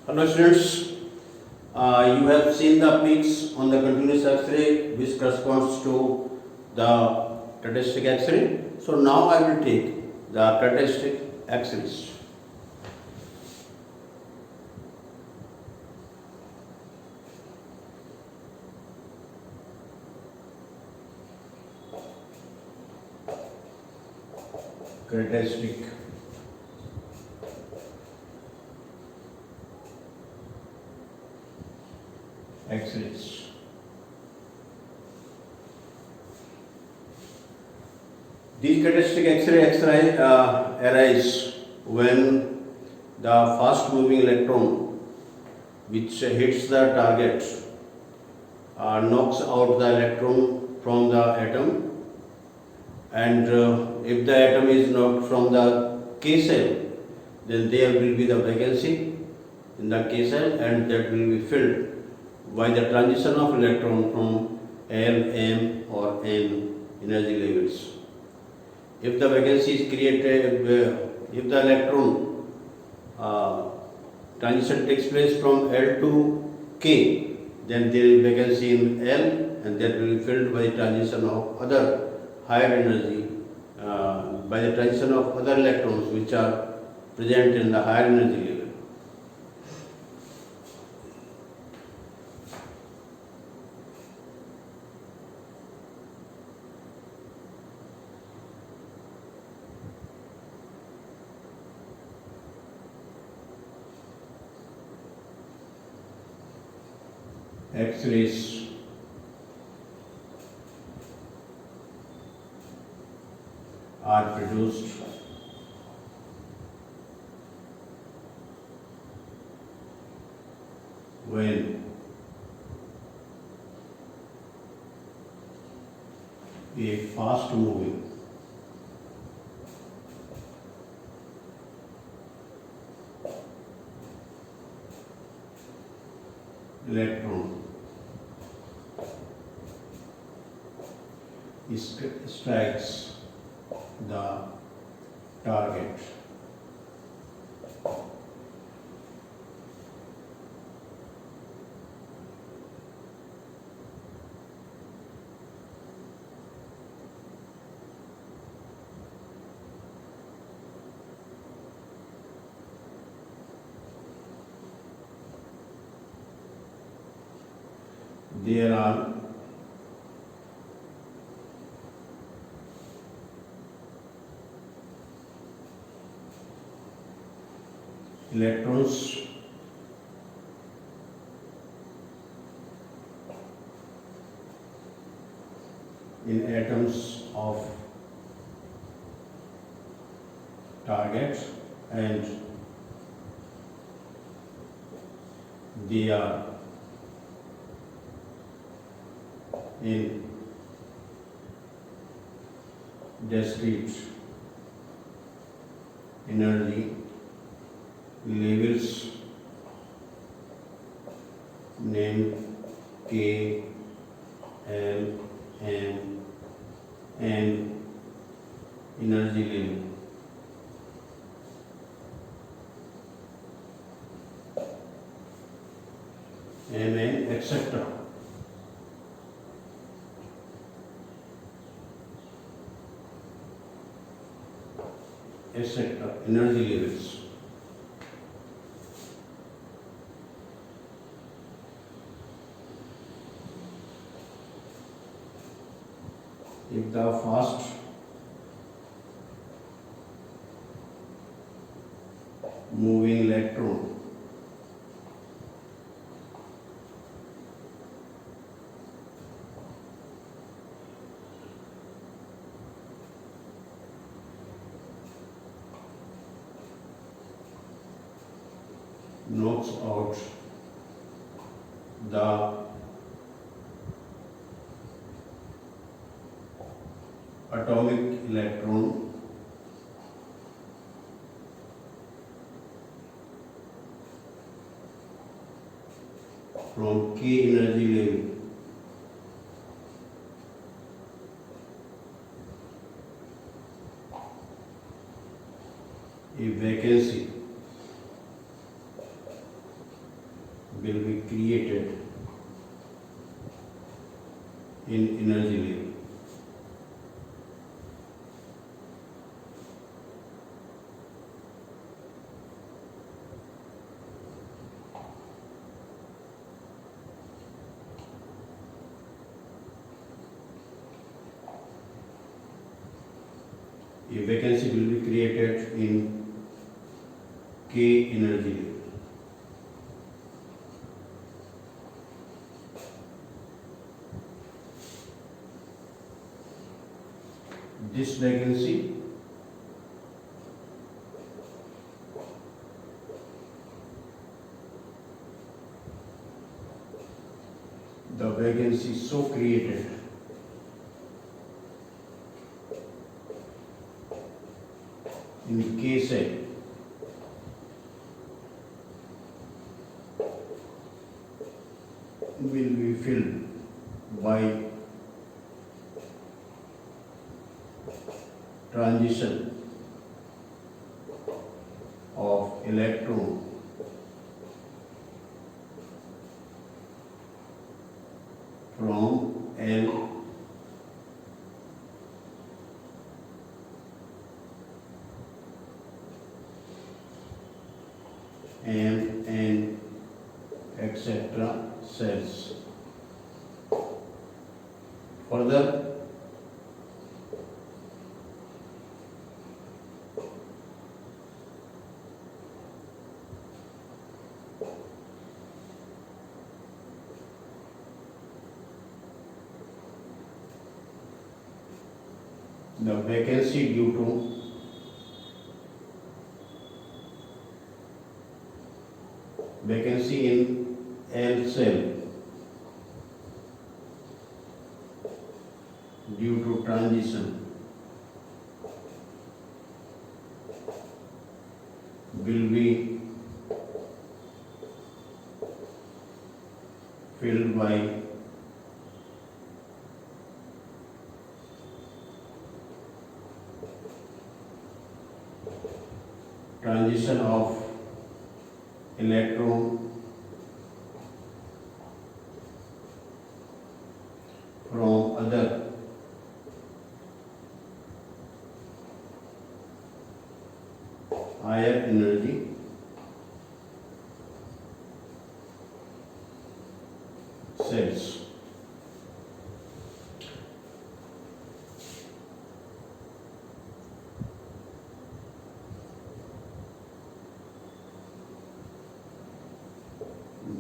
Hello students, you have seen the peaks on the continuous X-ray which corresponds to the characteristic X-ray. So now I will take the characteristic X-rays. Characteristic X-rays. These characteristic X-ray arise when the fast moving electron which hits the target knocks out the electron from the atom, and if the atom is knocked from the K cell, then there will be the vacancy in the K cell, and that will be filled by the transition of electron from L, M or N energy levels. If the vacancy is created, if the electron transition takes place from L to K, then there is vacancy in L, and that will be filled by the transition of other higher energy, by the transition of other electrons which are present in the higher energy level. X-rays are produced when a fast moving electron strikes the target. There are electrons in atoms of target, and they are in discrete energy levels named K, L, M, and energy level. Mn, etc. etc. energy levels. If the fast moving electron knocks out the atomic electron from K energy level, a vacancy will be created in energy level. A vacancy will be created in K energy level. This vacancy so created in K cell will be filled by transition of electron from L M N etc. cells. Further, the vacancy due to vacancy in L cell due to transition will be filled by transition of electron from other higher energy cells.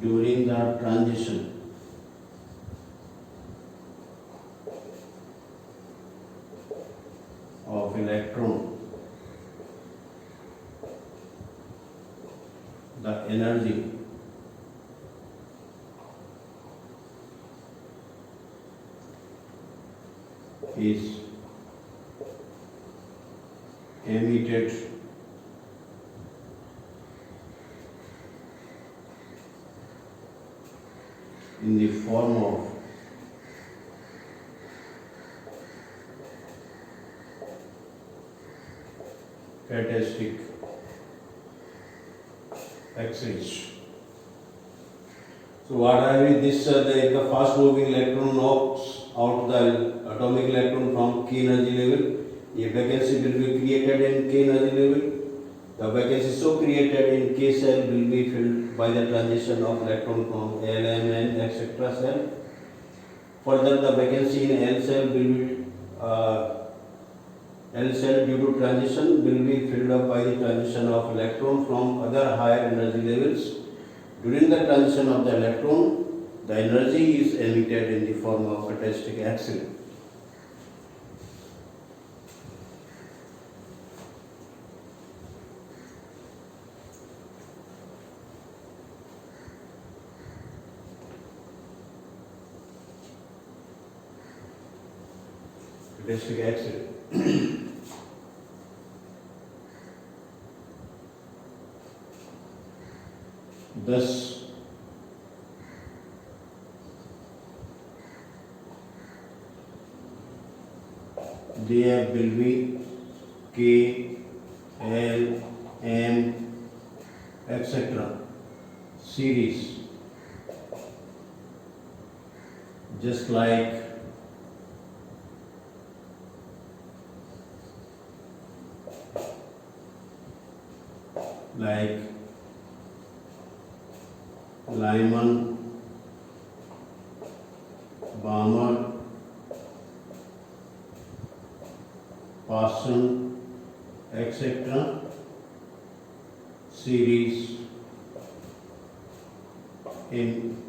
During the transition of electron, the energy is emitted in the form of characteristic X-rays. So what are we? This the fast moving electron knocks out the atomic electron from K energy level. A vacancy will be created in K energy level. The vacancy so created in K cell will be filled by the transition of electron from L, M, N, etc. cell. Further, the vacancy in L cell will be L cell due to transition will be filled up by the transition of electron from other higher energy levels. During the transition of the electron, the energy is emitted in the form of characteristic X-ray. Characteristic X-ray. Thus, there will be K, L, M, etc. series just like Lyman, Balmer, Parson, etc. series in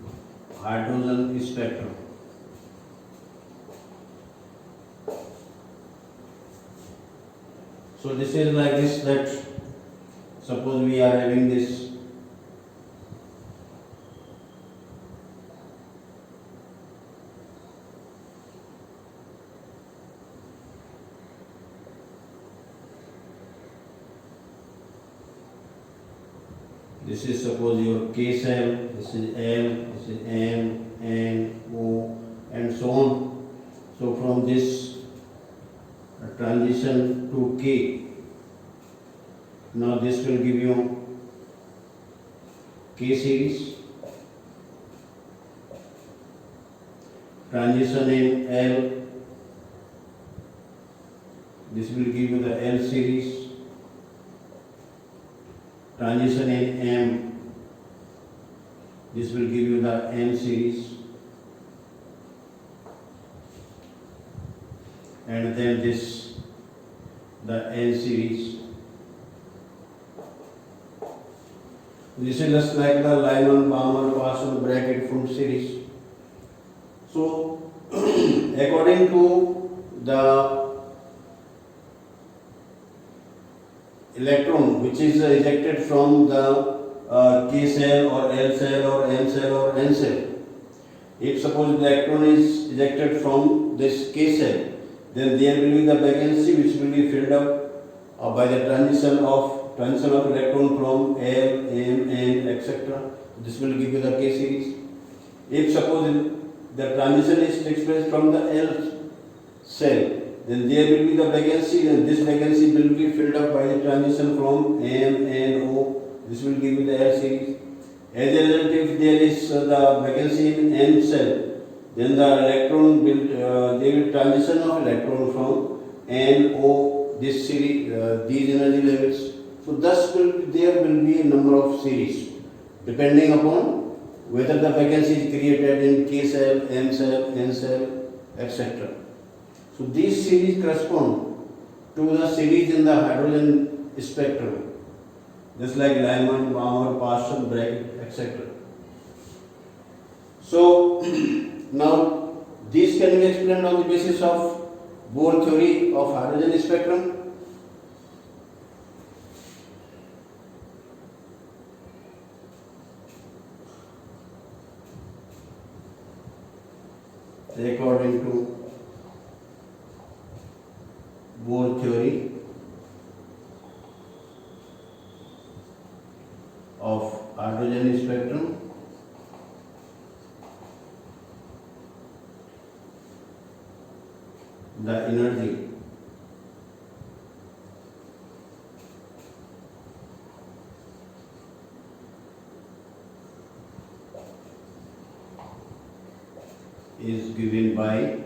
hydrogen spectrum. So this is like this, that suppose we are having this this is suppose your K cell, this is L, this is M, N, O, and so on. So from this transition to K, now this will give you K series. Transition in L, this will give you the L series. Transition in M, this will give you the M series, and then this the N series. This is just like the Lyman, Balmer, Parson bracket Fund series. So according to the electron which is ejected from the K cell or L cell or M cell or N cell, if suppose the electron is ejected from this K cell, then there will be the vacancy which will be filled up by the transition of electron from L, M, N, etc. This will give you the K series. If suppose the transition takes place from the L cell, then there will be the vacancy, and this vacancy will be filled up by the transition from M, N, O. This will give you the L series. As a result, if there is the vacancy in N cell, then the electron will they will transition of electron from N, O, this series, these energy levels. So thus there will be a number of series depending upon whether the vacancy is created in K cell, M cell, N cell, etc. So these series correspond to the series in the hydrogen spectrum, just like Lyman, Balmer, Parson, Bragg, etc. So now these can be explained on the basis of Bohr theory of hydrogen spectrum. According to Bohr theory of hydrogen spectrum, the energy is given by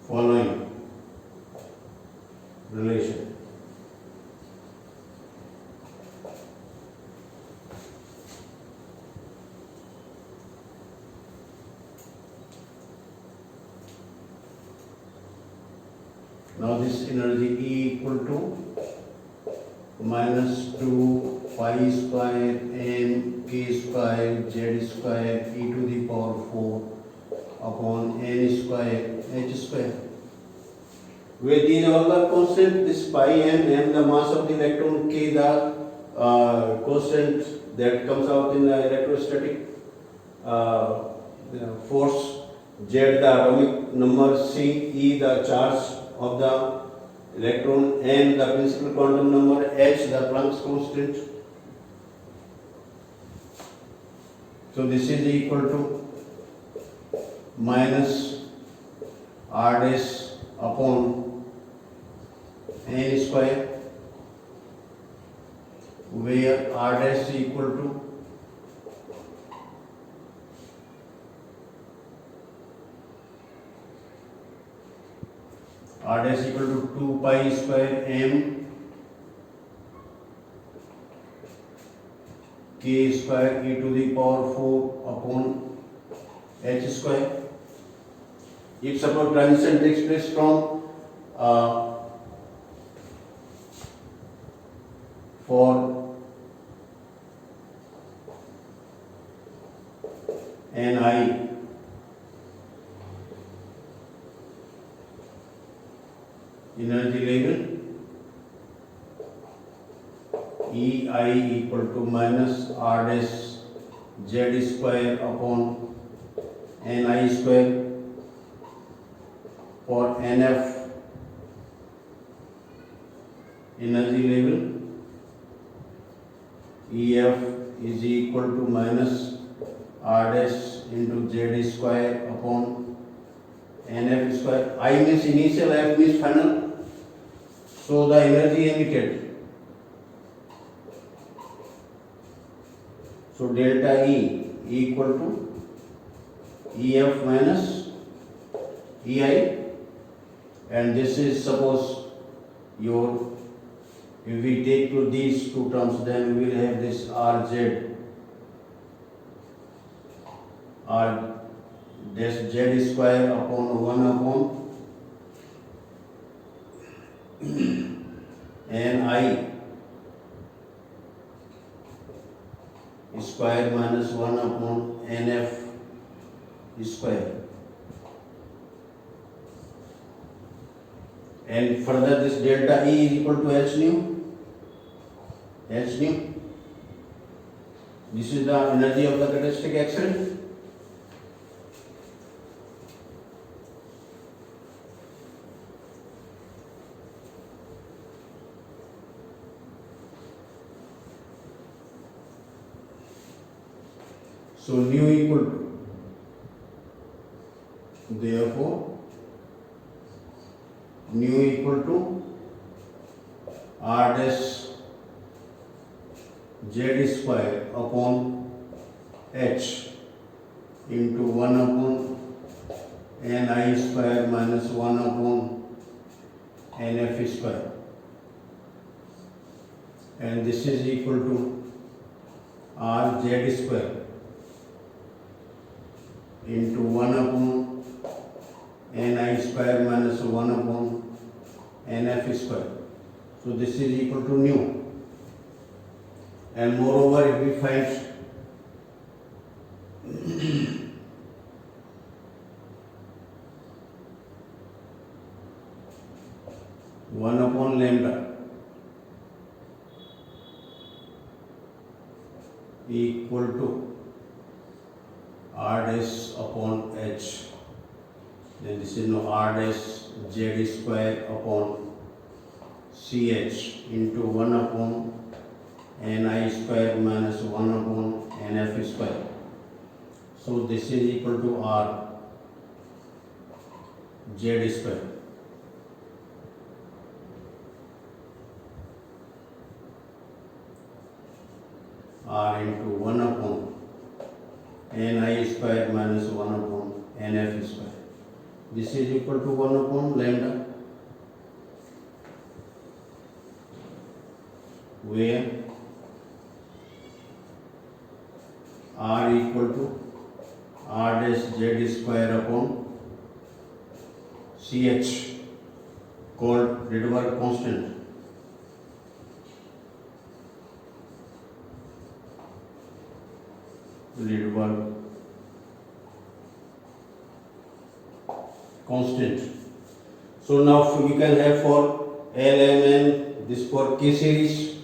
following relation. Now this energy E equal to minus 2 phi square m k square z square e to the power 4 upon n square h square, where these are all the constant. This pi m, the mass of the electron, k the constant that comes out in the electrostatic force, z the atomic number, c e the charge of the electron, and the principal quantum number, h the Planck's constant. So this is equal to minus r dash upon n square R dash equal to R dash equal to 2 pi square m k square e to the power 4 upon h square. If suppose transition takes place from for n I energy level EI equal to minus R dash Z square upon NI square. For NF energy level EF is equal to minus R dash into Z square upon NF square. I means initial, F means final. So the energy emitted. So delta E equal to EF minus EI, and this is suppose your, if we take to these two terms, then we will have this RZ R dash Z square upon 1 upon NI square minus 1 upon NF square. And further this delta E is equal to H nu. This is the energy of the characteristic X-ray. So nu equal to, therefore nu equal to R dash Z square upon H into 1 upon NI square minus 1 upon NF square, and this is equal to RZ square into 1 upon NI square minus 1 upon NF square. So this is equal to nu. And moreover, if we find 1 upon lambda equal to R dash upon H, then this is now R dash Z square upon CH into 1 upon NI square minus 1 upon NF square. So this is equal to R Z square. R into 1 upon NI square minus 1 upon NF square. This is equal to 1 upon lambda, where R equal to R dash Z square upon CH, called Rydberg constant. Rydberg constant. So now we can have for L, M, N, this for K series.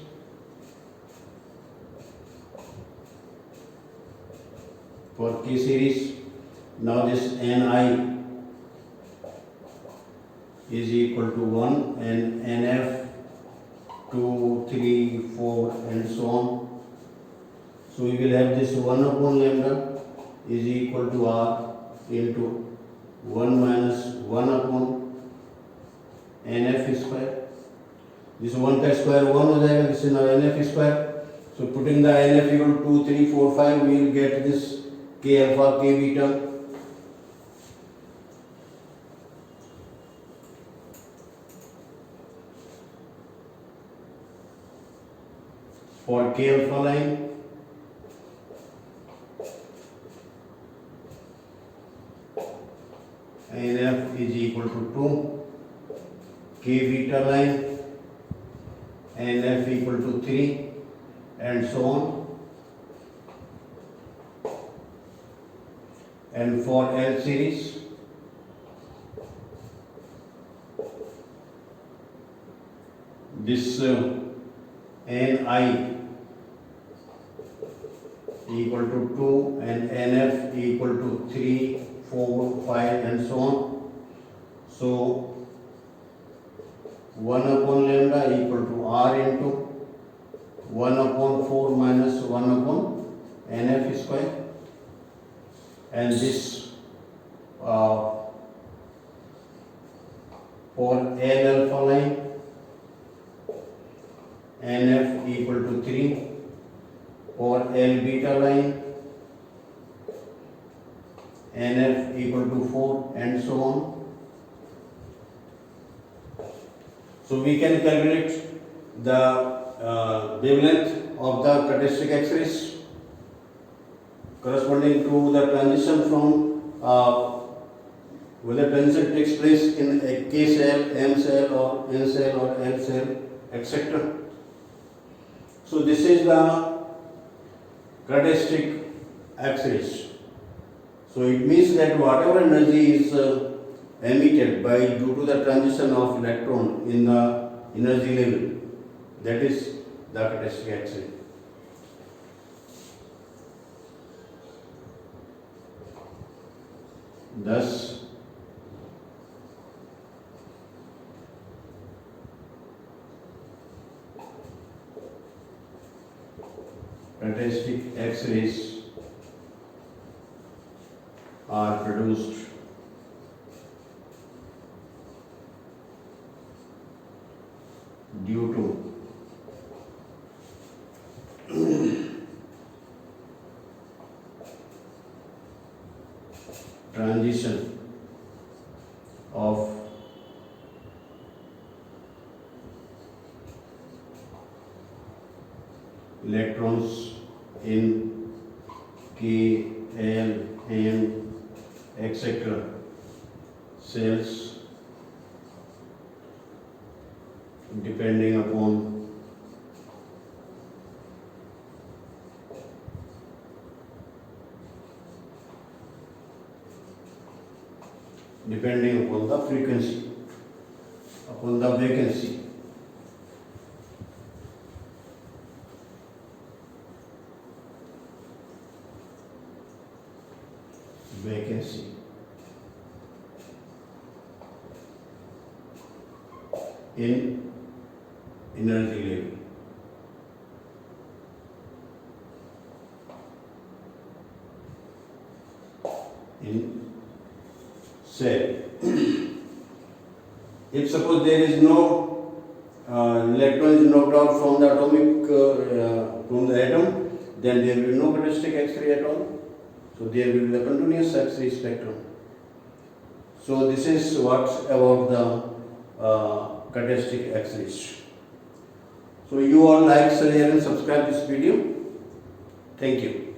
For K series, now this Ni is equal to 1 and Nf 2, 3, 4 and so on. So we will have this 1 upon lambda is equal to R into 1 minus 1 upon NF square. This 1 का square 1 हो जाएगा, this is now NF square. So putting the NF equal to 2, 3, 4, 5, we will get this K alpha, K beta. For K alpha line, NF is equal to 2, K beta line, NF equal to 3, and so on. And for L series, this Ni equal to 2 and NF equal to 3, 4, 5 and so on. So 1 upon lambda equal to R into 1 upon 4 minus 1 upon NF square, and this for L alpha line, NF equal to 3, for L beta line, NF equal to 4 and so on. So we can calculate the wavelength of the characteristic X-rays corresponding to the transition from whether transition takes place in a K cell, M cell or N cell or L cell, etc. So this is the characteristic X-rays. So it means that whatever energy is emitted due to the transition of electron in the energy level, that is the characteristic X-ray. Thus, characteristic X-rays are produced due to transition of electrons in K, L, M, etc. cells depending upon the frequency, upon the vacancy. In energy level. In cell. If suppose there is no electron is knocked out from the atomic from the atom, then there will be no characteristic X-ray at all. So there will be a continuous X-ray spectrum. So this is what about the characteristic X-rays. So you all like, share and subscribe this video. Thank you.